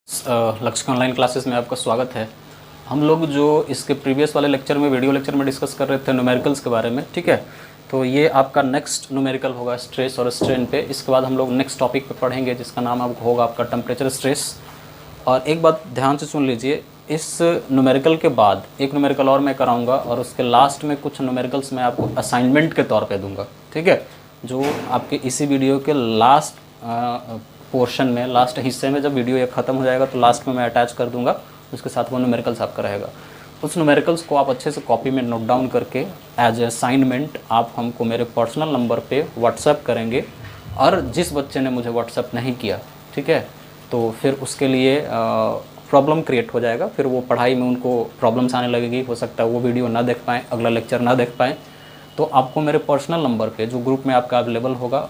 लक्ष्य online classes में आपका स्वागत है। हम लोग जो इसके प्रीवियस वाले लेक्चर में वीडियो लेक्चर में डिस्कस कर रहे थे न्यूमेरिकल्स के बारे में, ठीक है। तो ये आपका नेक्स्ट न्यूमेरिकल होगा स्ट्रेस और स्ट्रेन पे। इसके बाद हम लोग नेक्स्ट टॉपिक पे पढ़ेंगे जिसका नाम आपको होगा आपका टेम्परेचर स्ट्रेस। और एक बात ध्यान से सुन लीजिए, इस न्यूमेरिकल के बाद एक न्यूमेरिकल और मैं कराऊंगा और उसके लास्ट में कुछ न्यूमेरिकल्स मैं आपको असाइनमेंट के तौर पे दूंगा, ठीक है। जो आपके इसी वीडियो के लास्ट पोर्शन में, लास्ट हिस्से में जब वीडियो ये ख़त्म हो जाएगा तो लास्ट में मैं अटैच कर दूंगा, उसके साथ वो न्यूमेरिकल्स आपका रहेगा। उस न्यूमेरिकल्स को आप अच्छे से कॉपी में नोट डाउन करके एज ए असाइनमेंट आप हमको मेरे पर्सनल नंबर पे व्हाट्सएप करेंगे। और जिस बच्चे ने मुझे व्हाट्सएप नहीं किया, ठीक है, तो फिर उसके लिए प्रॉब्लम क्रिएट हो जाएगा। फिर वो पढ़ाई में उनको प्रॉब्लम्स आने लगेगी, हो सकता है वो वीडियो ना देख पाएँ, अगला लेक्चर ना देख पाएँ। तो आपको मेरे पर्सनल नंबर पे जो ग्रुप में आपका अवेलेबल होगा,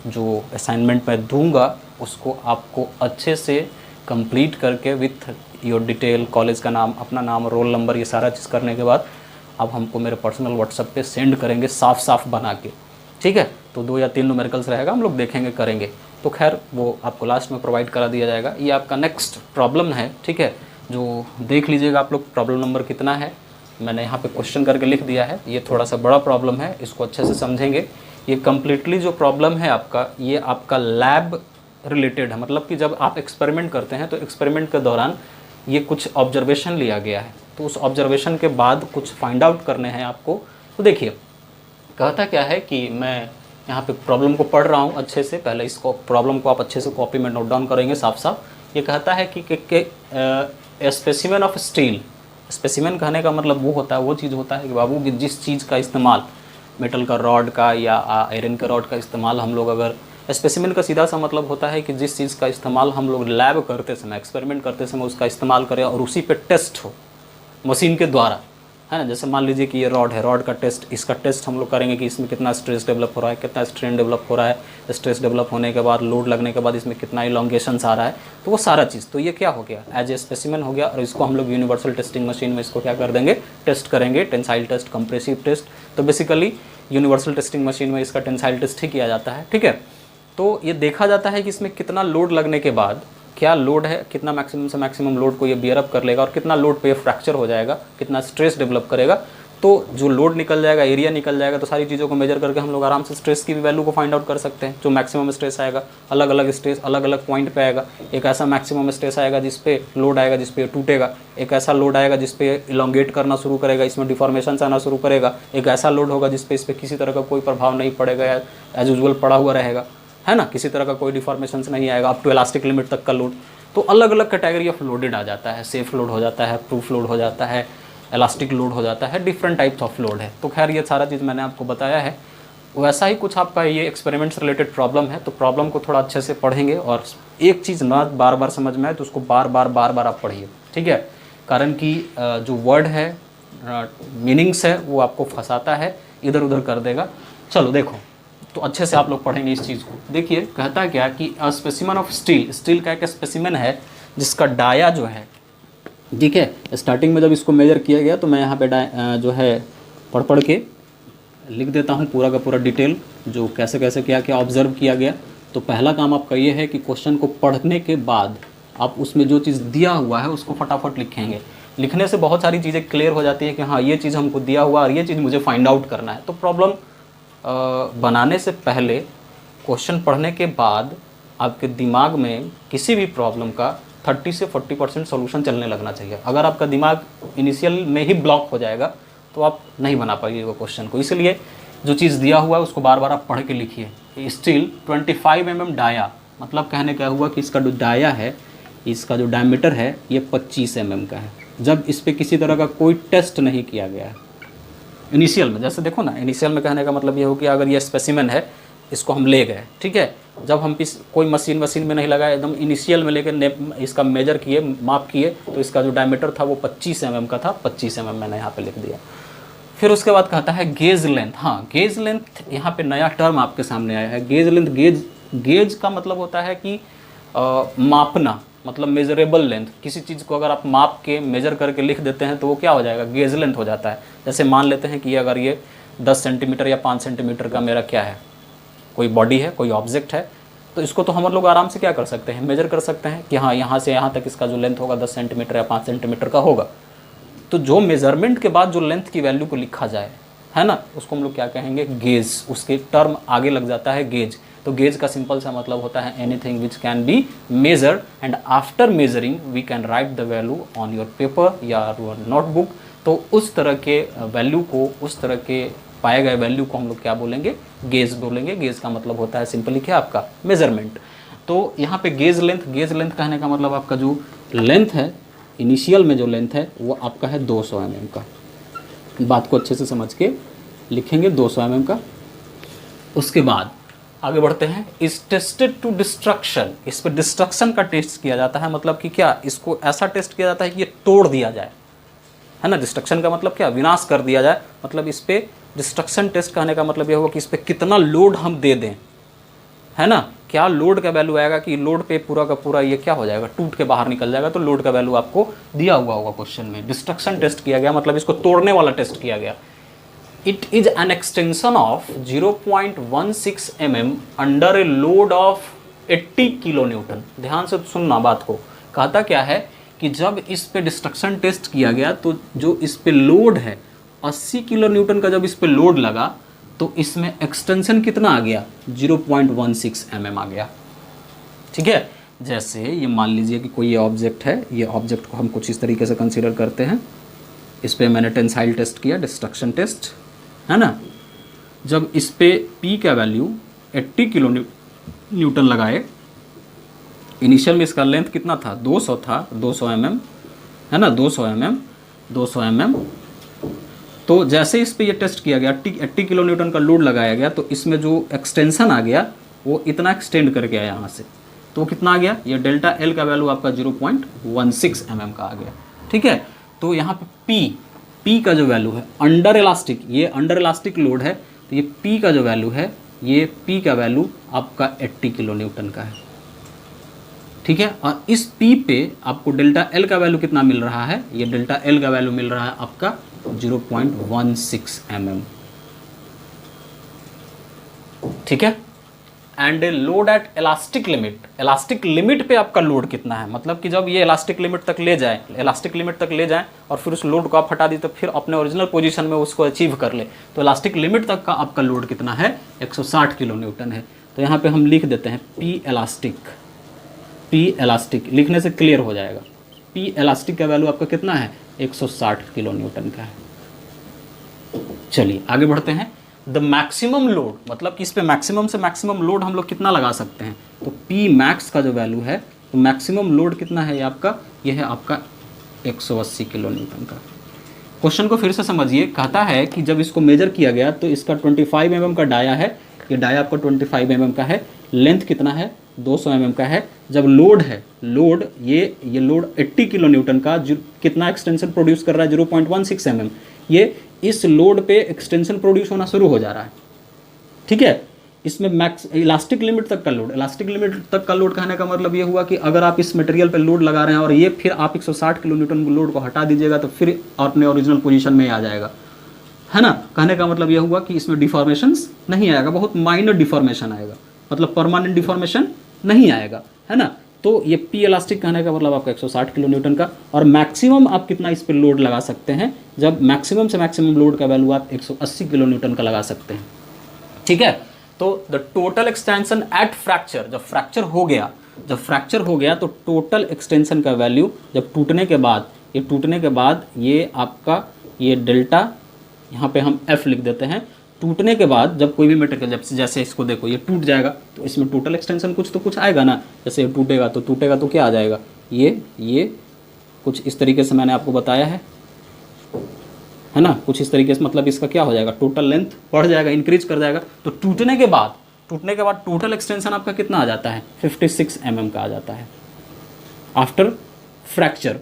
जो असाइनमेंट मैं दूंगा उसको आपको अच्छे से कंप्लीट करके विथ योर डिटेल, कॉलेज का नाम, अपना नाम, रोल नंबर, ये सारा चीज़ करने के बाद आप हमको मेरे पर्सनल व्हाट्सएप पे सेंड करेंगे साफ साफ बना के, ठीक है। तो 2 या 3 न्यूमेरिकल्स रहेगा, हम लोग देखेंगे, करेंगे। तो खैर वो आपको लास्ट में प्रोवाइड करा दिया जाएगा। ये आपका नेक्स्ट प्रॉब्लम है, ठीक है। जो देख लीजिएगा आप लोग प्रॉब्लम नंबर कितना है, मैंने यहाँ पे क्वेश्चन करके लिख दिया है। ये थोड़ा सा बड़ा प्रॉब्लम है, इसको अच्छे से समझेंगे। ये कम्प्लीटली जो प्रॉब्लम है आपका, ये आपका लैब रिलेटेड है। मतलब कि जब आप एक्सपेरिमेंट करते हैं तो एक्सपेरिमेंट के दौरान ये कुछ ऑब्जर्वेशन लिया गया है, तो उस ऑब्जर्वेशन के बाद कुछ फाइंड आउट करने हैं आपको। तो देखिए कहता क्या है कि मैं यहाँ पे प्रॉब्लम को पढ़ रहा हूँ अच्छे से। पहले इसको प्रॉब्लम को आप अच्छे से कॉपी में नोट डाउन करेंगे साफ साफ। ये कहता है कि स्पेसिमेन ऑफ स्टील। स्पेसिमेन कहने का मतलब वो होता है, वो चीज़ होता है कि बाबू कि जिस चीज़ का इस्तेमाल, मेटल का रॉड का या आयरन का रॉड का इस्तेमाल हम लोग, अगर स्पेसिमेन का सीधा सा मतलब होता है कि जिस चीज़ का इस्तेमाल हम लोग लैब करते समय, एक्सपेरिमेंट करते समय उसका इस्तेमाल करें और उसी पे टेस्ट हो मशीन के द्वारा, है ना। जैसे मान लीजिए कि ये रॉड है, रॉड का टेस्ट, इसका टेस्ट हम लोग करेंगे कि इसमें कितना स्ट्रेस डेवलप हो रहा है, कितना स्ट्रेन डेवलप हो रहा है, स्ट्रेस डेवलप होने के बाद, लोड लगने के बाद इसमें कितना इलॉन्गेशंस आ रहा है, तो वो सारा चीज़। तो ये क्या हो गया, एज ए स्पेसिमेन हो गया। और इसको हम लोग यूनिवर्सल टेस्टिंग मशीन में इसको क्या कर देंगे, टेस्ट करेंगे, टेंसाइल टेस्ट, कंप्रेसिव टेस्ट। तो बेसिकली यूनिवर्सल टेस्टिंग मशीन में इसका टेंसाइल टेस्ट ही किया जाता है, ठीक है। तो ये देखा जाता है कि इसमें कितना लोड लगने के बाद क्या लोड है, कितना मैक्सिमम से मैक्सिमम लोड को ये बियर अप कर लेगा और कितना लोड पे ये फ्रैक्चर हो जाएगा, कितना स्ट्रेस डेवलप करेगा। तो जो लोड निकल जाएगा, एरिया निकल जाएगा, तो सारी चीज़ों को मेजर करके हम लोग आराम से स्ट्रेस की भी वैल्यू को फाइंड आउट कर सकते हैं। जो मैक्सिमम स्ट्रेस आएगा, अलग अलग स्ट्रेस अलग अलग पॉइंट पे आएगा। एक ऐसा मैक्सिमम स्ट्रेस आएगा जिस पे लोड आएगा जिस पे टूटेगा, एक ऐसा लोड आएगा जिस पे इलोंगेट करना शुरू करेगा, इसमें डिफॉर्मेशन आना शुरू करेगा, एक ऐसा लोड होगा जिस पे इस पर किसी तरह का कोई प्रभाव नहीं पड़ेगा, एज यूजुअल पड़ा हुआ रहेगा, है ना, किसी तरह का कोई डिफॉर्मेशन नहीं आएगा, अप टू इलास्टिक लिमिट तक का लोड। तो अलग अलग कैटेगरी ऑफ लोडेड आ जाता है, सेफ लोड हो जाता है, प्रूफ लोड हो जाता है, इलास्टिक लोड हो जाता है, डिफरेंट टाइप्स ऑफ लोड है। तो खैर ये सारा चीज़ मैंने आपको बताया है। वैसा ही कुछ आपका ये एक्सपेरिमेंट्स रिलेटेड प्रॉब्लम है। तो प्रॉब्लम को थोड़ा अच्छे से पढ़ेंगे और एक चीज़ ना बार बार समझ में आए तो उसको बार बार आप पढ़िए, ठीक है। कारण कि जो वर्ड है, मीनिंग्स है, वो आपको फंसाता है, इधर उधर कर देगा। चलो देखो, तो अच्छे से आप लोग पढ़ेंगे इस चीज़ को। देखिए कहता क्या कि स्पेसिमेन ऑफ स्टील, स्टील का एक स्पेसिमेन है जिसका डाया जो है, ठीक है। स्टार्टिंग में जब इसको मेजर किया गया तो मैं यहाँ पे जो है पढ़ के लिख देता हूँ पूरा का पूरा डिटेल, जो कैसे कैसे क्या क्या ऑब्जर्व किया गया। तो पहला काम आपका ये है कि क्वेश्चन को पढ़ने के बाद आप उसमें जो चीज़ दिया हुआ है उसको फटाफट लिखेंगे। लिखने से बहुत सारी चीज़ें क्लियर हो जाती है कि हाँ ये चीज़ हमको दिया हुआ और ये चीज़ मुझे फाइंड आउट करना है। तो प्रॉब्लम बनाने से पहले, क्वेश्चन पढ़ने के बाद आपके दिमाग में किसी भी प्रॉब्लम का 30 से 40% सोल्यूशन चलने लगना चाहिए। अगर आपका दिमाग इनिशियल में ही ब्लॉक हो जाएगा तो आप नहीं बना पाइए वो क्वेश्चन को। इसलिए जो चीज़ दिया हुआ है उसको बार बार आप पढ़ के लिखिए। स्टील 25 mm डाया, मतलब कहने क्या हुआ कि इसका जो डाया है, इसका जो डायमीटर है ये 25 mm का है। जब इस पर किसी तरह का कोई टेस्ट नहीं किया गया है इनिशियल में, जैसे देखो ना, इनिशियल में कहने का मतलब ये हो कि अगर ये स्पेसिमेन है, इसको हम ले गए, ठीक है। जब हम कोई मशीन में नहीं लगाए, एकदम इनिशियल में लेकर इसका मेजर किए, माप किए, तो इसका जो डायमीटर था वो 25 mm का था। 25 mm मैंने यहाँ पे लिख दिया। फिर उसके बाद कहता है गेज लेंथ। हाँ, गेज लेंथ यहाँ पे नया टर्म आपके सामने आया है, गेज लेंथ। गेज का मतलब होता है कि मापना, मतलब मेजरेबल लेंथ। किसी चीज़ को अगर आप माप के मेजर करके लिख देते हैं तो वो क्या हो जाएगा, गेज लेंथ हो जाता है। जैसे मान लेते हैं कि अगर ये 10 सेंटीमीटर या 5 सेंटीमीटर का मेरा क्या है, कोई बॉडी है, कोई ऑब्जेक्ट है, तो इसको तो हम लोग आराम से क्या कर सकते हैं, मेजर कर सकते हैं कि हाँ यहाँ से यहाँ तक इसका जो लेंथ होगा 10 सेंटीमीटर या 5 सेंटीमीटर का होगा। तो जो मेजरमेंट के बाद जो लेंथ की वैल्यू को लिखा जाए, है ना, उसको हम लोग क्या कहेंगे, गेज। उसके टर्म आगे लग जाता है गेज। तो गेज का सिंपल सा मतलब होता है anything which can be measured and after measuring we can write the value on your paper या योर नोटबुक। तो उस तरह के वैल्यू को, उस तरह के पाए गए वैल्यू को हम लोग क्या बोलेंगे, गेज बोलेंगे। गेज का मतलब होता है सिंपली क्या, आपका मेजरमेंट। तो यहाँ पे गेज लेंथ कहने का मतलब आपका जो लेंथ है, इनिशियल में जो लेंथ है वो आपका है 200 mm का। बात को अच्छे से समझ के लिखेंगे 200 mm का। उसके बाद आगे बढ़ते हैं, इज टेस्टेड टू डिस्ट्रक्शन। इस पर डिस्ट्रक्शन का टेस्ट किया जाता है, मतलब कि क्या, इसको ऐसा टेस्ट किया जाता है कि ये तोड़ दिया जाए, है ना। डिस्ट्रक्शन का मतलब क्या, विनाश कर दिया जाए। मतलब इस पे डिस्ट्रक्शन टेस्ट कहने का मतलब ये होगा कि इस पे कितना लोड हम दे दें, है ना। क्या लोड का वैल्यू आएगा कि लोड पे पूरा का पूरा ये क्या हो जाएगा, टूट के बाहर निकल जाएगा। तो लोड का वैल्यू आपको दिया हुआ होगा क्वेश्चन में। डिस्ट्रक्शन टेस्ट किया गया मतलब इसको तोड़ने वाला टेस्ट किया गया। It is an extension of 0.16 mm under a load of 80 kilo Newton. ध्यान से सुनना बात को। कहता क्या है कि जब इस पे डिस्ट्रक्शन टेस्ट किया गया तो जो इस पे लोड है 80 किलो न्यूटन का, जब इस पे लोड लगा तो इसमें एक्सटेंशन कितना आ गया, 0.16 mm आ गया। ठीक है। जैसे ये मान लीजिए कि कोई ये ऑब्जेक्ट है, ये ऑब्जेक्ट को हम कुछ इस तरीके से कंसीडर करते हैं। इस पे मैंने टेंसाइल टेस्ट किया, डिस्ट्रक्शन टेस्ट, है ना। जब इस पे P का वैल्यू 80 किलो न्यूटन लगाए, इनिशियल में इसका लेंथ कितना था, 200 था, 200 mm, है ना, 200 mm। तो जैसे इस पे ये टेस्ट किया गया, 80 किलो न्यूटन का लोड लगाया गया, तो इसमें जो एक्सटेंशन आ गया वो इतना एक्सटेंड करके आया यहाँ से। तो कितना आ गया, ये डेल्टा एल का वैल्यू आपका 0.16 mm का आ गया। ठीक है। तो यहाँ पे P का जो वैल्यू है अंडर इलास्टिक, ये अंडर इलास्टिक लोड है, तो ये P का जो वैल्यू है, ये P का वैल्यू आपका 80 किलो न्यूटन का है। ठीक है। और इस P पे आपको डेल्टा एल का वैल्यू कितना मिल रहा है, ये डेल्टा एल का वैल्यू मिल रहा है आपका 0.16 mm। ठीक है। And load at elastic limit, elastic limit पे आपका लोड कितना है, मतलब कि जब ये इलास्टिक लिमिट तक ले जाए, इलास्टिक लिमिट तक ले जाए और फिर उस लोड को आप हटा दी तो फिर अपने ओरिजिनल पोजीशन में उसको अचीव कर ले, तो इलास्टिक लिमिट तक का आपका लोड कितना है, 160 किलो न्यूटन है। तो यहाँ पे हम लिख देते हैं P इलास्टिक लिखने से क्लियर हो जाएगा। P इलास्टिक का वैल्यू आपका कितना है, 160 किलो न्यूटन का है। चलिए आगे बढ़ते हैं। द मैक्सिमम लोड, मतलब कि इस पे मैक्सिमम से मैक्सिमम लोड हम लोग कितना लगा सकते हैं, तो P मैक्स का जो वैल्यू है, तो मैक्सिमम लोड कितना है, ये आपका, ये है आपका 180 किलो न्यूटन का। क्वेश्चन को फिर से समझिए। कहता है कि जब इसको मेजर किया गया तो इसका 25 mm का डाया है, ये डाया आपका 25 mm का है, लेंथ कितना है, 200 mm का है। जब लोड है, लोड ये लोड 80 किलो न्यूटन का कितना एक्सटेंशन प्रोड्यूस कर रहा है, 0.16 mm। ये इस लोड पे एक्सटेंशन प्रोड्यूस होना शुरू हो जा रहा है। ठीक है। इसमें मैक्स इलास्टिक लिमिट तक का लोड, इलास्टिक लिमिट तक का लोड कहने का मतलब ये हुआ कि अगर आप इस मटेरियल पे लोड लगा रहे हैं और ये फिर आप 160 किलो न्यूटन लोड को हटा दीजिएगा तो फिर अपने ओरिजिनल पोजीशन में आ जाएगा, है ना। कहने का मतलब यह हुआ कि इसमें डिफॉर्मेशंस नहीं आएगा, बहुत माइनर डिफॉर्मेशन आएगा, मतलब परमानेंट डिफॉर्मेशन नहीं आएगा, है ना। तो ये P इलास्टिक कहने का मतलब आपका 160 किलो न्यूटन का। और मैक्सिमम आप कितना इस पर लोड लगा सकते हैं, जब मैक्सिमम से मैक्सिमम लोड का वैल्यू आप 180 किलो न्यूटन का लगा सकते हैं। ठीक है। तो the total extension at fracture, जब फ्रैक्चर हो गया तो टोटल एक्सटेंशन का वैल्यू जब टूटने के बाद, ये आपका ये डेल्टा, यहाँ पे हम F लिख देते हैं। टूटने के बाद जब कोई भी मटेरियल, जैसे इसको देखो ये टूट जाएगा तो इसमें टोटल एक्सटेंशन कुछ आएगा ना। जैसे टूटेगा तो क्या आ जाएगा, ये कुछ इस तरीके से मैंने आपको बताया है ना, कुछ इस तरीके से, मतलब इसका क्या हो जाएगा, टोटल लेंथ बढ़ जाएगा, इंक्रीज कर जाएगा। तो टूटने के बाद टोटल एक्सटेंशन आपका कितना आ जाता है, 56 mm का आ जाता है आफ्टर फ्रैक्चर।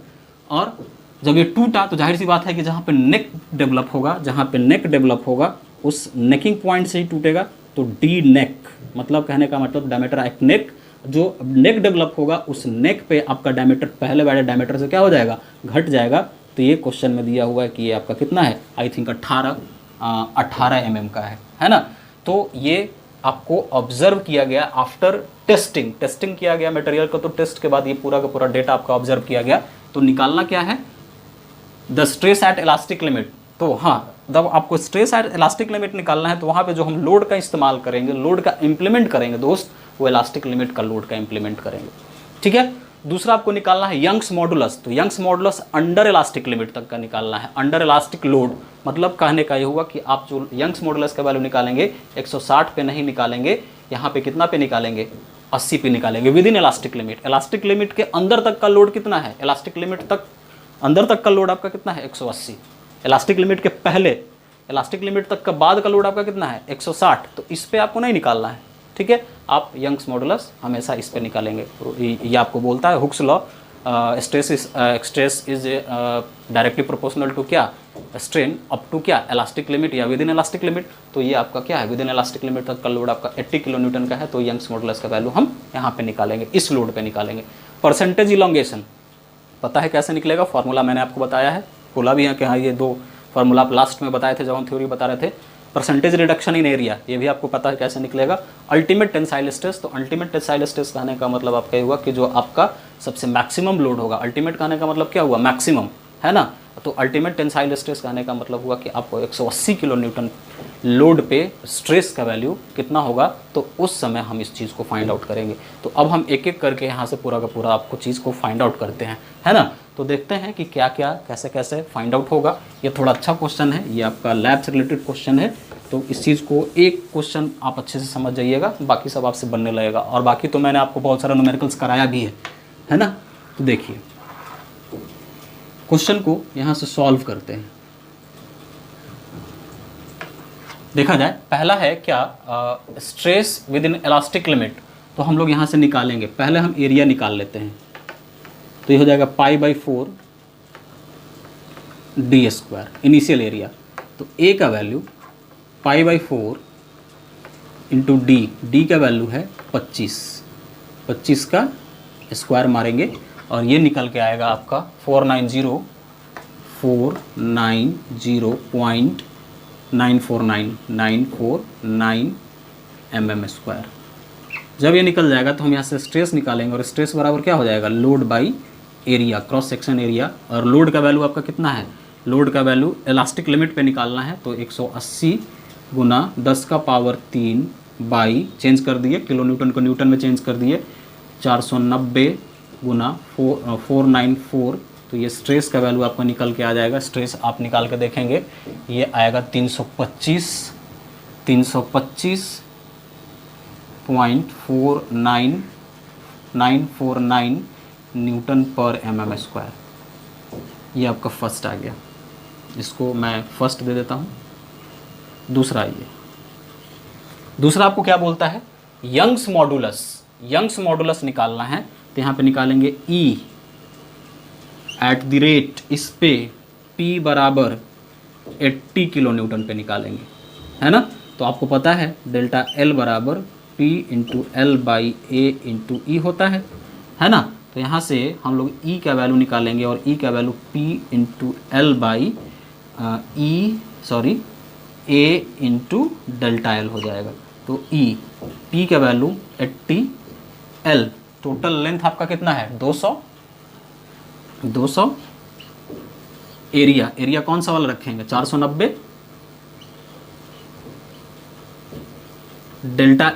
और जब ये टूटा तो जाहिर सी बात है कि जहाँ पे नेक डेवलप होगा उस नेकिंग पॉइंट से ही टूटेगा। तो डी नेक, मतलब कहने का मतलब डायमीटर एक नेक, जो नेक डेवलप होगा उस नेक पे आपका डायमीटर पहले वाले डायमीटर से क्या हो जाएगा, घट जाएगा। तो ये क्वेश्चन में दिया हुआ है कि ये आपका कितना है, आई थिंक 18 mm का है ना। तो ये आपको ऑब्जर्व किया गया आफ्टर टेस्टिंग किया गया मटेरियल का, तो टेस्ट के बाद ये पूरा का पूरा डेटा आपका ऑब्जर्व किया गया। तो निकालना क्या है, the stress eight elastic limit. तो हाँ, जब आपको स्ट्रेस एट इलास्टिक लिमिट निकालना है तो वहाँ पे जो हम लोड का इस्तेमाल करेंगे, लोड का इम्प्लीमेंट करेंगे दोस्त, वो इलास्टिक लिमिट का लोड का इम्प्लीमेंट करेंगे। ठीक है। दूसरा आपको निकालना है यंग्स मॉडुलस। तो Young's modulus under elastic limit तक का निकालना है, अंडर इलास्टिक लोड। मतलब कहने का ये हुआ कि आप जो यंग्स मॉडुलस का वैल्यू निकालेंगे 160 पे नहीं निकालेंगे, यहाँ पे कितना पे निकालेंगे, 80 पे निकालेंगे, with in elastic limit. Elastic limit के अंदर तक का लोड कितना है, इलास्टिक लिमिट तक अंदर तक का लोड आपका कितना है, 180। इलास्टिक लिमिट के पहले, इलास्टिक लिमिट तक का बाद का लोड आपका कितना है, 160। तो इस पे आपको नहीं निकालना है। ठीक है, आप यंग्स मॉडुलस हमेशा इस पे निकालेंगे। ये आपको बोलता है Hooke's law, stress is directly proportional to क्या, स्ट्रेन अप टू क्या, इलास्टिक लिमिट या विद इन इलास्टिक लिमिट। तो ये आपका क्या है, विद इन इलास्टिक लिमिट तक का लोड आपका 80 किलो न्यूटन का है, तो यंग्स मॉडुलस का वैल्यू हम यहाँ पे निकालेंगे, इस लोड पे निकालेंगे। परसेंटेज इलोंगेशन पता है कैसे निकलेगा, फॉर्मूला मैंने आपको बताया है, बोला भी है कि हाँ ये दो फार्मूला आप लास्ट में बताए थे जब हम थ्योरी बता रहे थे। परसेंटेज रिडक्शन इन एरिया, ये भी आपको पता है कैसे निकलेगा। अल्टीमेट टेंसाइल स्ट्रेस, तो अल्टीमेट टेंसाइल स्ट्रेस कहने का मतलब आपका ये हुआ कि जो आपका सबसे मैक्सिमम लोड होगा, अल्टीमेट कहने का मतलब क्या हुआ, मैक्सिमम, है ना। तो अल्टीमेट टेंसाइल स्ट्रेस कहने का मतलब हुआ कि आपको 180 किलो न्यूटन लोड पे स्ट्रेस का वैल्यू कितना होगा, तो उस समय हम इस चीज़ को फाइंड आउट करेंगे। तो अब हम एक एक करके यहाँ से पूरा का पूरा आपको चीज़ को फाइंड आउट करते हैं, है ना। तो देखते हैं कि क्या क्या कैसे कैसे फाइंड आउट होगा। ये थोड़ा अच्छा क्वेश्चन है, ये आपका लैब से रिलेटेड क्वेश्चन है, तो इस चीज़ को एक क्वेश्चन आप अच्छे से समझ जाइएगा, बाकी सब आपसे बनने लगेगा। और बाकी तो मैंने आपको बहुत सारा न्यूमेरिकल्स कराया भी है ना। तो देखिए क्वेश्चन को यहाँ से सॉल्व करते हैं। देखा जाए, पहला है क्या, stress with in elastic limit. तो हम लोग यहाँ से निकालेंगे, पहले हम एरिया निकाल लेते हैं। तो ये हो जाएगा π/4 d² इनिशियल एरिया। तो ए का वैल्यू π/4 इंटू डी का वैल्यू है 25 का स्क्वायर मारेंगे और ये निकल के आएगा आपका 490.949 mm²। जब ये निकल जाएगा तो हम यहाँ से स्ट्रेस निकालेंगे और स्ट्रेस बराबर क्या हो जाएगा, load by area, cross section area. और लोड का वैल्यू आपका कितना है, लोड का वैल्यू इलास्टिक लिमिट पे निकालना है, तो 180 गुना 10⁻³ बाई, चेंज कर दिए किलो न्यूटन को न्यूटन में चेंज कर दिए, 490 गुना 494। तो ये स्ट्रेस का वैल्यू आपको निकल के आ जाएगा। स्ट्रेस आप निकाल के देखेंगे, ये आएगा 325.49949 न्यूटन पर mm²। ये आपका फर्स्ट आ गया, इसको मैं फर्स्ट दे देता हूँ। दूसरा ये, दूसरा आपको क्या बोलता है, यंग्स मॉडुलस निकालना है। तो यहाँ पे निकालेंगे E एट द रेट, इस पे P बराबर 80 किलो न्यूटन पे निकालेंगे, है ना। तो आपको पता है डेल्टा L बराबर P इंटू L/A/E होता है ना। तो यहाँ से हम लोग E का वैल्यू निकालेंगे और E का value P into A into delta L हो जाएगा। तो P का वैल्यू 80, L टोटल लेंथ आपका कितना है, 200। एरिया कौन सा वाला रखेंगे, 490। डेल्टा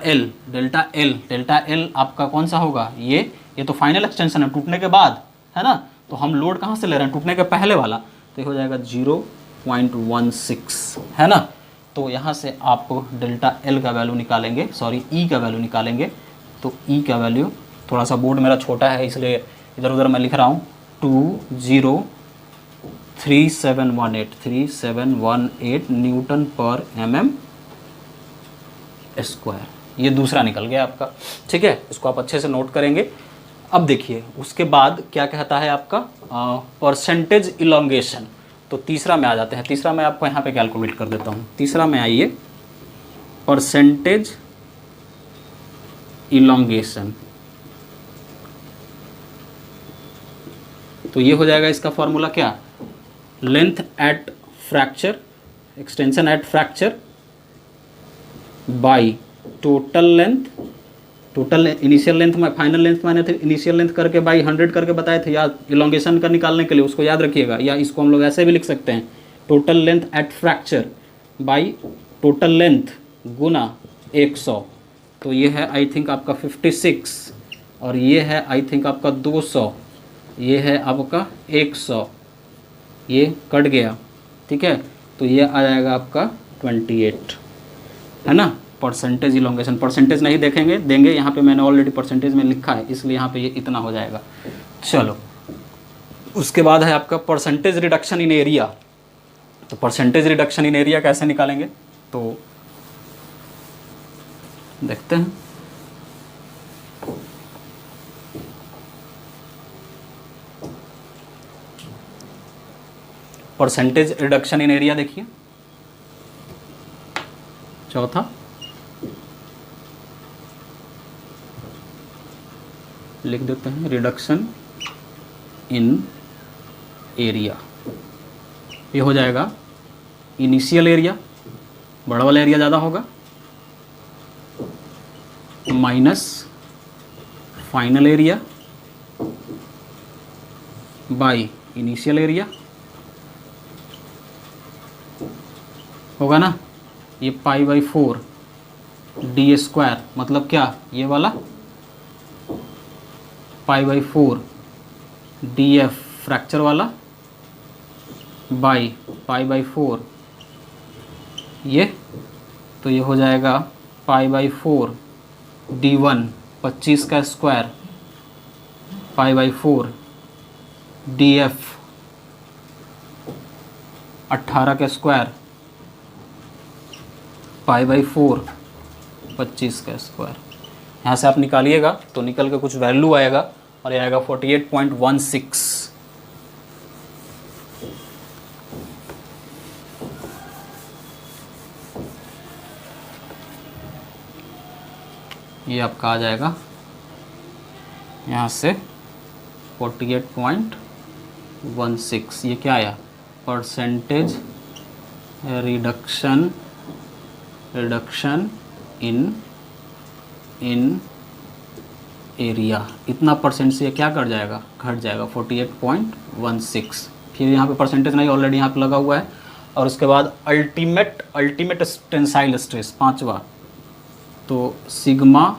एल आपका कौन सा होगा, ये तो फाइनल एक्सटेंशन है टूटने के बाद, है ना। तो हम लोड कहाँ से ले रहे हैं, टूटने के पहले वाला, तो ये हो जाएगा 0.16, है ना। तो यहाँ से आप डेल्टा एल का वैल्यू निकालेंगे, ई का वैल्यू निकालेंगे। तो ई का वैल्यू, थोड़ा सा बोर्ड मेरा छोटा है इसलिए इधर उधर मैं लिख रहा हूँ, 203718 न्यूटन पर mm²। ये दूसरा निकल गया आपका, ठीक है। इसको आप अच्छे से नोट करेंगे। अब देखिए उसके बाद क्या कहता है आपका, परसेंटेज इलोंगेशन। तो तीसरा में आ जाते हैं। तीसरा मैं आपको यहाँ पे कैलकुलेट कर देता हूँ। तीसरा में आइए, परसेंटेज इलोंगेशन। तो ये हो जाएगा इसका फॉर्मूला क्या, length at fracture, extension at fracture by total length total initial length में फाइनल लेंथ माने थे, इनिशियल लेंथ करके बाई 100 करके बताए थे, या इलोंगेशन का निकालने के लिए उसको याद रखिएगा, या इसको हम लोग ऐसे भी लिख सकते हैं, total length at fracture by total length गुना 100। तो ये है आई थिंक आपका 56 और ये है आई थिंक आपका 200, ये है आपका 100, ये कट गया, ठीक है। तो ये आ जाएगा आपका 28, है ना। परसेंटेज इलोंगेशन, परसेंटेज नहीं देखेंगे देंगे, यहाँ पे मैंने ऑलरेडी परसेंटेज में लिखा है, इसलिए यहाँ पे ये इतना हो जाएगा। चलो उसके बाद है आपका परसेंटेज रिडक्शन इन एरिया। तो परसेंटेज रिडक्शन इन एरिया कैसे निकालेंगे, तो देखते हैं। परसेंटेज रिडक्शन इन एरिया देखिए, चौथा लिख देते हैं, रिडक्शन इन एरिया। ये हो जाएगा इनिशियल एरिया, बड़ा वाला एरिया ज़्यादा होगा, minus final area by initial area, होगा ना। ये पाई बाई 4 डी स्क्वायर, मतलब क्या, ये वाला pi by 4 D F fracture वाला बाई पाई बाई 4 ये, तो ये हो जाएगा पाई बाई 4 डी 1 25 का square pi by 4 D F 18 का स्क्वायर पाई बाई 4 25 का स्क्वायर। यहाँ से आप निकालिएगा तो निकल के कुछ वैल्यू आएगा और ये आएगा 48.16। ये आपका आ जाएगा यहाँ से 48.16। ये क्या आया, परसेंटेज रिडक्शन इन एरिया। इतना परसेंट से क्या कर जाएगा, घट जाएगा 48.16। फिर यहाँ पे परसेंटेज नहीं, ऑलरेडी यहाँ पे लगा हुआ है। और उसके बाद अल्टीमेट टेंसाइल स्ट्रेस, पांचवा, तो सिग्मा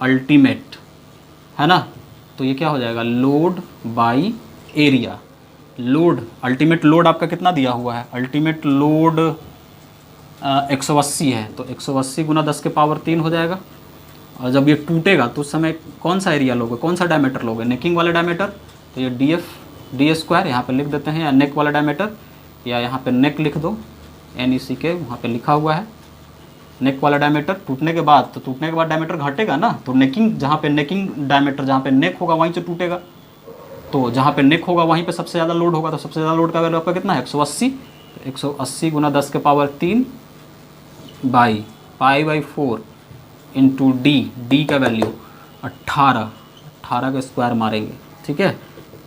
अल्टीमेट, है ना। तो ये क्या हो जाएगा, load by area. Load, ultimate load आपका कितना दिया हुआ है, अल्टीमेट लोड 180 है, तो 180 गुना 10 के पावर 3 हो जाएगा। और जब ये टूटेगा तो उस समय कौन सा एरिया लोगे, कौन सा डायमीटर लोगे, नेकिंग वाला डायमीटर। तो ये डी स्क्वायर यहाँ पे लिख देते हैं, या नेक वाला डायमीटर, या यहाँ पे नेक लिख दो, NEC के वहाँ पे लिखा हुआ है नेक वाला डायमीटर। टूटने के बाद, तो टूटने के बाद डायमीटर घटेगा ना, तो नेकिंग, जहाँ पे नेकिंग डायमीटर, जहाँ पे नेक होगा वहीं से टूटेगा। तो जहाँ पे नेक होगा वहीं पे सबसे ज़्यादा लोड होगा, तो सबसे ज़्यादा लोड का वैल्यू आपका कितना है, 180। 180 गुना 10 के power 3 by pi by 4 into D का वैल्यू 18 का स्क्वायर मारेंगे, ठीक है।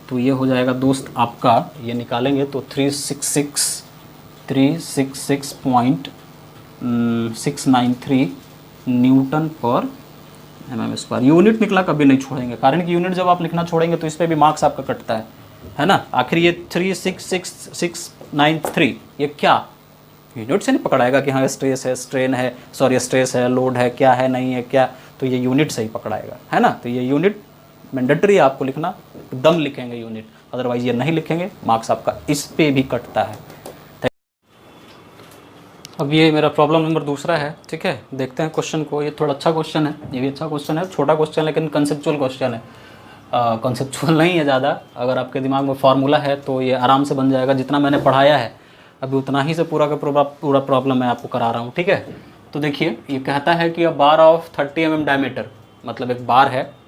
तो ये हो जाएगा दोस्त आपका, ये निकालेंगे तो 366.693 न्यूटन पर mm स्क्वायर। यूनिट निकला कभी नहीं छोड़ेंगे, कारण कि यूनिट जब आप लिखना छोड़ेंगे तो इस पर भी मार्क्स आपका कटता है ना। आखिर ये 366.693 ये क्या, यूनिट से नहीं पकड़ाएगा कि हाँ स्ट्रेस है, स्ट्रेन है, सॉरी स्ट्रेस है, लोड है, क्या है, नहीं है क्या, तो ये यूनिट से ही पकड़ाएगा, है ना। तो ये यूनिट मैंडेटरी है आपको लिखना, एकदम लिखेंगे यूनिट, अदरवाइज ये नहीं लिखेंगे, मार्क्स आपका इस पे भी कटता है। अब ये मेरा प्रॉब्लम नंबर दूसरा है, ठीक है। देखते हैं क्वेश्चन को, ये थोड़ा अच्छा क्वेश्चन है, ये भी अच्छा क्वेश्चन है, छोटा क्वेश्चन लेकिन कंसेप्चुअल क्वेश्चन है। कंसेप्चुअल नहीं है ज़्यादा, अगर आपके दिमाग में फार्मूला है तो ये आराम से बन जाएगा। जितना मैंने पढ़ाया है अभी उतना ही से पूरा का पूरा प्रॉब्लम मैं आपको करा रहा हूँ, ठीक है। तो देखिए ये कहता है कि अ बार ऑफ 30 mm डायमीटर, मतलब एक बार है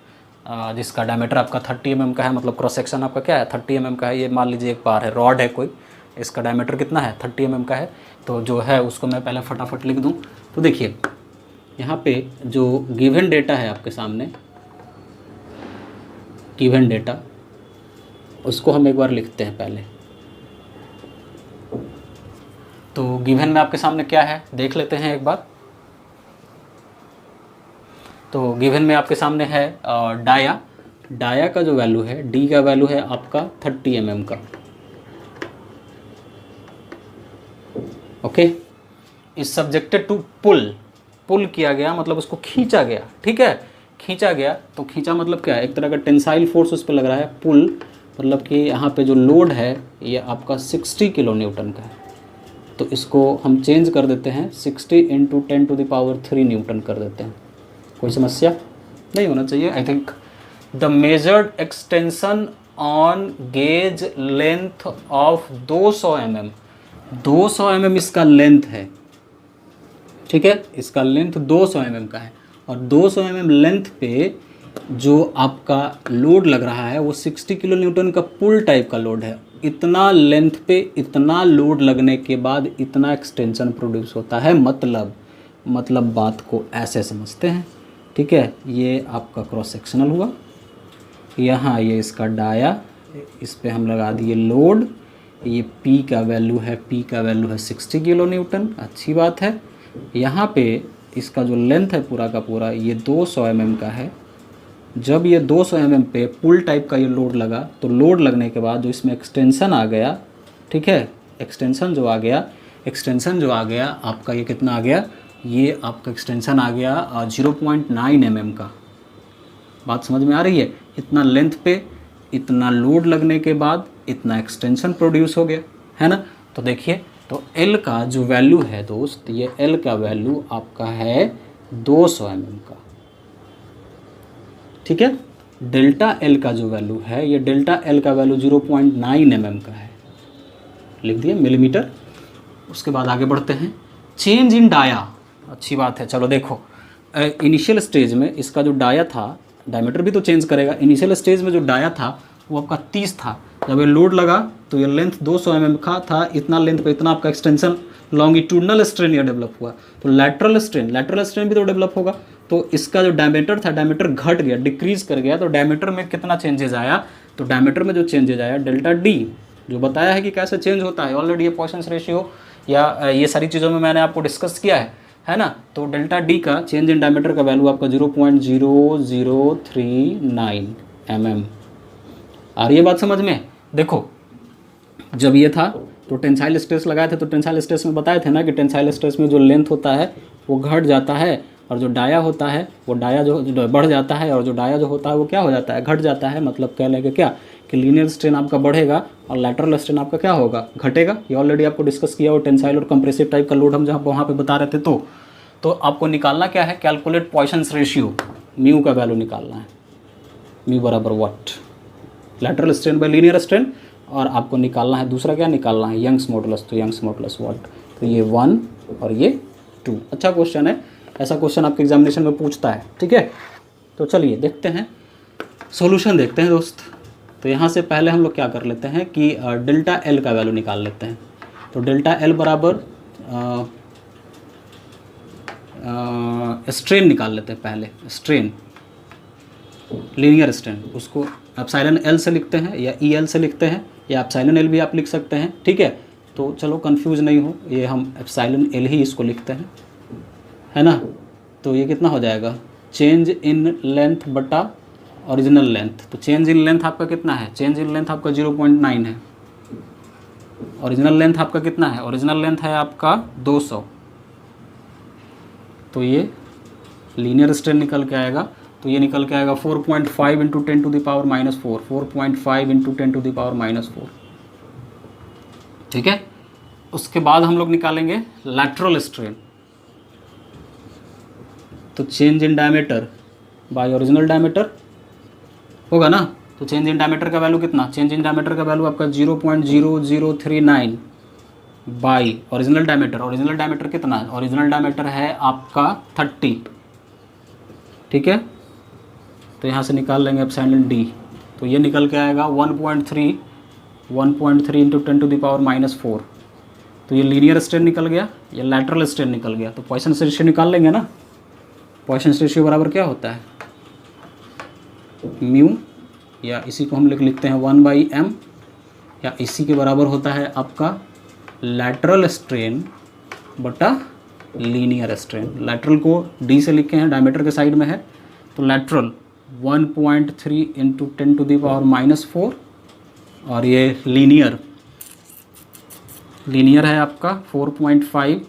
जिसका डायमीटर आपका 30 mm का है, मतलब क्रॉस सेक्शन आपका क्या है 30 mm का है। ये मान लीजिए एक बार है, रॉड है कोई, इसका डायमीटर कितना है 30 mm का है। तो जो है उसको मैं पहले फटाफट लिख दूँ। तो देखिए यहाँ पे जो गिवन डेटा है आपके सामने, गिवन डेटा, उसको हम एक बार लिखते हैं पहले। तो गिवन में आपके सामने क्या है देख लेते हैं एक बार। तो गिवन में आपके सामने है डाया का जो वैल्यू है, डी का वैल्यू है आपका 30 mm का। Okay, is subjected to pull किया गया, मतलब उसको खींचा गया। ठीक है, खींचा गया, तो खींचा मतलब क्या है, एक तरह का टेंसाइल फोर्स उस पर लग रहा है। पुल मतलब कि यहाँ पे जो लोड है ये आपका 60 किलो न्यूटन का है, तो इसको हम चेंज कर देते हैं 60 × 10⁻³ न्यूटन कर देते हैं। कोई समस्या नहीं होना चाहिए। I think the measured extension on gauge length of 200 mm, 200 mm इसका लेंथ है। ठीक है, इसका लेंथ 200 mm का है, और 200 mm लेंथ पे जो आपका लोड लग रहा है वो 60 किलो न्यूटन का पुल टाइप का लोड है। इतना लेंथ पे इतना लोड लगने के बाद इतना एक्सटेंशन प्रोड्यूस होता है। मतलब बात को ऐसे समझते हैं। ठीक है, ये आपका क्रॉस सेक्शनल हुआ, यहाँ ये इसका डाया, इस पे हम लगा दिए लोड। ये P का वैल्यू है 60 किलो न्यूटन, अच्छी बात है। यहाँ पे इसका जो लेंथ है पूरा का पूरा ये 200 mm का है। जब ये 200 mm पे पुल टाइप का ये लोड लगा, तो लोड लगने के बाद जो इसमें एक्सटेंशन आ गया, ठीक है, एक्सटेंशन जो आ गया आपका ये कितना आ गया, ये आपका एक्सटेंशन आ गया 0.9 mm का। बात समझ में आ रही है? इतना लेंथ पे इतना लोड लगने के बाद इतना एक्सटेंशन प्रोड्यूस हो गया, है ना। तो देखिए, तो L का जो वैल्यू है दोस्त, ये L का वैल्यू आपका है 200 mm का। ठीक है, डेल्टा L का जो वैल्यू है, ये डेल्टा L का वैल्यू 0.9 mm का है, लिख दिया मिलीमीटर। उसके बाद आगे बढ़ते हैं, चेंज इन डाया, अच्छी बात है। चलो देखो, इनिशियल स्टेज में इसका जो डाया था, डायमीटर भी तो चेंज करेगा। इनिशियल स्टेज में जो डाया था वो आपका 30 था। जब ये लोड लगा तो ये लेंथ 200 mm का था, इतना लेंथ पे इतना आपका एक्सटेंशन, लॉन्गिट्यूडनल स्ट्रेन ये डेवलप हुआ। तो लैटरल स्ट्रेन भी तो डेवलप होगा। तो इसका जो डायमीटर था, डायमीटर घट गया, डिक्रीज कर गया। तो डायमीटर में कितना चेंजेज आया, तो डायमीटर में जो चेंजेज आया डेल्टा डी, जो बताया है कि कैसे चेंज होता है, ऑलरेडी ये पॉइसन्स रेशियो या ये सारी चीज़ों में मैंने आपको डिस्कस किया है ना। तो डेल्टा डी का चेंज इन डायमीटर का वैल्यू आपका 0.0039 mm। आ रही है बात समझ में? देखो, जब ये था तो टेंसाइल स्ट्रेस लगाए थे, तो टेंसाइल स्ट्रेस में बताए थे ना कि टेंसाइल स्ट्रेस में जो लेंथ होता है वो घट जाता है, और जो डाया होता है वो डाया जो बढ़ जाता है, और जो डाया जो होता है वो क्या हो जाता है, घट जाता है। मतलब कह लेंगे क्या कि लीनियर स्ट्रेन आपका बढ़ेगा और लैटरल स्ट्रेन आपका क्या होगा, घटेगा। ये ऑलरेडी आपको डिस्कस किया, और टेंसाइल और कंप्रेसिव टाइप का लोड हम जहाँ वहाँ पे बता रहे थे। तो आपको निकालना क्या है, कैलकुलेट पॉइसन्स रेशियो, म्यू का वैल्यू निकालना है। म्यू बराबर what, lateral strain bye linear strain, और आपको निकालना है दूसरा क्या निकालना है, यंग्स मॉडुलस। तो यंग्स मॉडुलस व्हाट, तो ये 1 और ये 2। अच्छा क्वेश्चन है, ऐसा क्वेश्चन आपके एग्जामिनेशन में पूछता है। ठीक है, तो चलिए देखते हैं, सॉल्यूशन देखते हैं दोस्त। तो यहाँ से पहले हम लोग क्या कर लेते हैं कि डेल्टा एल का वैल्यू निकाल लेते हैं। तो डेल्टा एल बराबर स्ट्रेन निकाल लेते हैं पहले, स्ट्रेन, लीनियर स्ट्रेन, उसको एप्सिलॉन एल से लिखते हैं या ई एल से लिखते हैं, या एप्सिलॉन एल भी आप लिख सकते हैं। ठीक है, तो चलो कंफ्यूज नहीं हो, ये हम एप्सिलॉन एल ही इसको लिखते हैं, है ना। तो ये कितना हो जाएगा, चेंज इन लेंथ बटा ओरिजिनल लेंथ। तो चेंज इन लेंथ आपका कितना है, चेंज इन लेंथ आपका 0.9 है। ओरिजिनल लेंथ आपका कितना है, ओरिजिनल लेंथ है आपका 200। तो ये लीनियर स्ट्रेन निकल के आएगा, तो ये निकल के आएगा 4.5 × 10⁻⁻4, 4.5 × 10⁻⁻4। ठीक है, उसके बाद हम लोग निकालेंगे लैटरल स्ट्रेन। तो change in diameter by original diameter होगा ना। तो चेंज इन डायमीटर का वैल्यू कितना, चेंज इन डायमीटर का वैल्यू आपका 0.0039 by original diameter. Original diameter कितना है, ओरिजिनल डायमीटर है आपका 30। ठीक है, तो यहाँ से निकाल लेंगे एप्सिलॉन डी। तो ये निकल के आएगा 1.3 × 10⁻⁻4। तो ये लीनियर स्ट्रेन निकल गया, ये लैटरल स्ट्रेन निकल गया। तो पॉइसन्स रेशियो निकाल लेंगे ना। पॉइसन्स रेशियो बराबर क्या होता है, म्यू, या इसी को हम लिखते हैं 1/m, या इसी के बराबर होता है आपका लैटरल स्ट्रेन बटा लीनियर स्ट्रेन। लैटरल को डी से लिखे हैं, डायमीटर के साइड में है, तो लेटरल 1.3 इंटू 10⁻⁻4, और ये लीनियर है आपका 4.5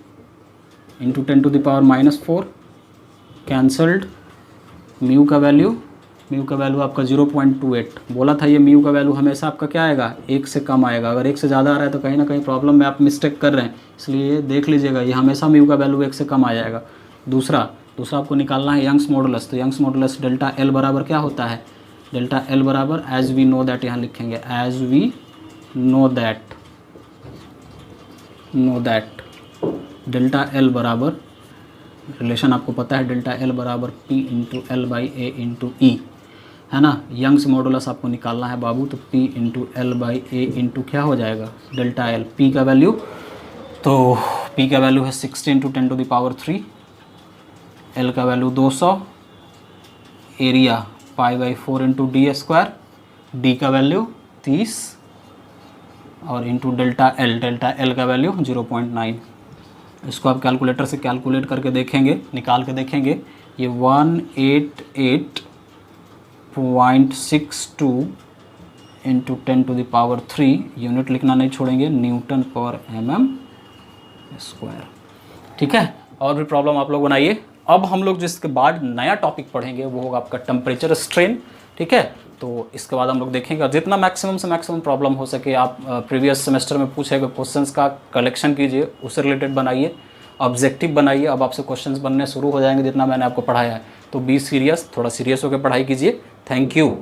इंटू 10⁻⁻4, कैंसल्ड। म्यू का वैल्यू आपका 0.28। बोला था ये म्यू का वैल्यू हमेशा आपका क्या आएगा, 1 से कम आएगा। अगर 1 से ज़्यादा आ रहा है तो कहीं ना कहीं प्रॉब्लम में आप मिस्टेक कर रहे हैं, इसलिए देख लीजिएगा, ये हमेशा म्यू का वैल्यू 1 से कम आ जाएगा। दूसरा आपको निकालना है यंग्स मॉडुलस। तो यंग्स मॉडुलस डेल्टा एल बराबर क्या होता है, डेल्टा एल बराबर एज वी नो दैट, यहाँ लिखेंगे as we know that delta L बराबर, रिलेशन आपको पता है, डेल्टा एल बराबर P into L by A into E, है ना। यंग्स मॉडुलस आपको निकालना है बाबू, तो P into L by A into क्या हो जाएगा, डेल्टा एल। P का वैल्यू, तो P का वैल्यू है 60 इंटू 10⁻3, L का वैल्यू 200, एरिया π/4 इंटू d², D का वैल्यू 30 और इंटू डेल्टा एल का वैल्यू 0.9। इसको आप कैलकुलेटर से कैलकुलेट करके देखेंगे, निकाल के देखेंगे, ये 188.62 इंटू 10⁻3, यूनिट लिखना नहीं छोड़ेंगे, न्यूटन पर mm²। ठीक है, और भी प्रॉब्लम आप लोग बनाइए। अब हम लोग जिसके बाद नया टॉपिक पढ़ेंगे वो होगा आपका टेम्परेचर स्ट्रेन। ठीक है, तो इसके बाद हम लोग देखेंगे, और जितना मैक्सिमम से मैक्सिमम प्रॉब्लम हो सके आप प्रीवियस सेमेस्टर में पूछे गए क्वेश्चंस का कलेक्शन कीजिए, उससे रिलेटेड बनाइए, ऑब्जेक्टिव बनाइए। अब आपसे क्वेश्चंस बनने शुरू हो जाएंगे जितना मैंने आपको पढ़ाया है, तो बी सीरियस, थोड़ा सीरियस होकर पढ़ाई कीजिए। Thank you.